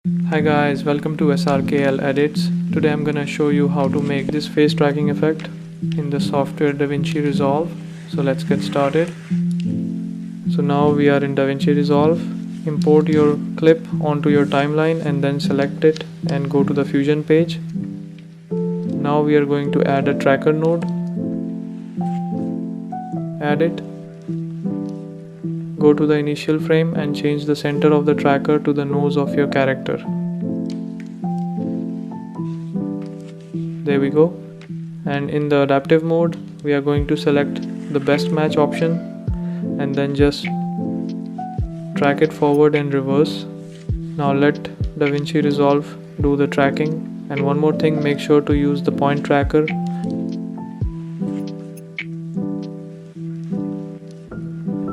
Hi guys, welcome to SRKL Edits. Today I'm gonna show you how to make this face tracking effect in the software DaVinci Resolve. So let's get started. So now we are in DaVinci Resolve. Import your clip onto your timeline and then select it and go to the Fusion page. Now we are going to add a tracker node. Add it. Go to the initial frame and change the center of the tracker to the nose of your character. There we go. And in the adaptive mode, we are going to select the best match option and then just track it forward and reverse. Now let DaVinci Resolve do the tracking. And one more thing, make sure to use the point tracker.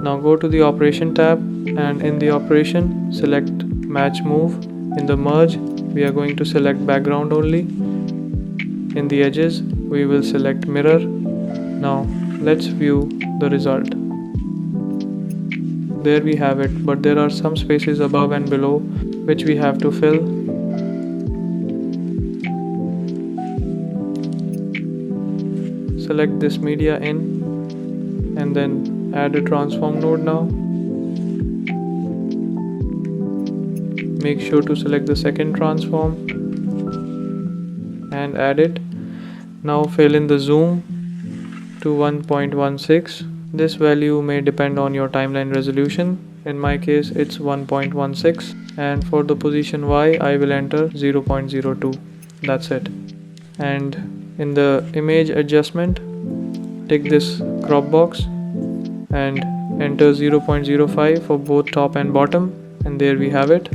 Now go to the operation tab and in the operation select match move. In the merge we are going to select background only. In the edges we will select mirror. Now let's view the result. There we have it, but there are some spaces above and below which we have to fill. Select this media in and then add a transform node now. Make sure to select the second transform and add it. Now fill in the zoom to 1.16. This value may depend on your timeline resolution. In my case it's 1.16, and for the position Y I will enter 0.02. That's it. And in the image adjustment, take this crop box and enter 0.05 for both top and bottom, and there we have it.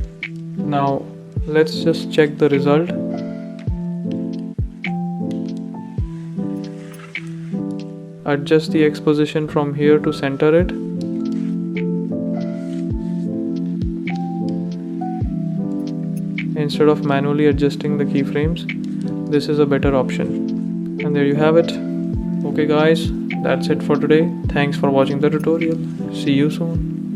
Now let's just check the result. Adjust the exposition from here to center it. Instead of manually adjusting the keyframes, this is a better option. And there you have it. Okay guys, that's it for today. Thanks for watching the tutorial. See you soon.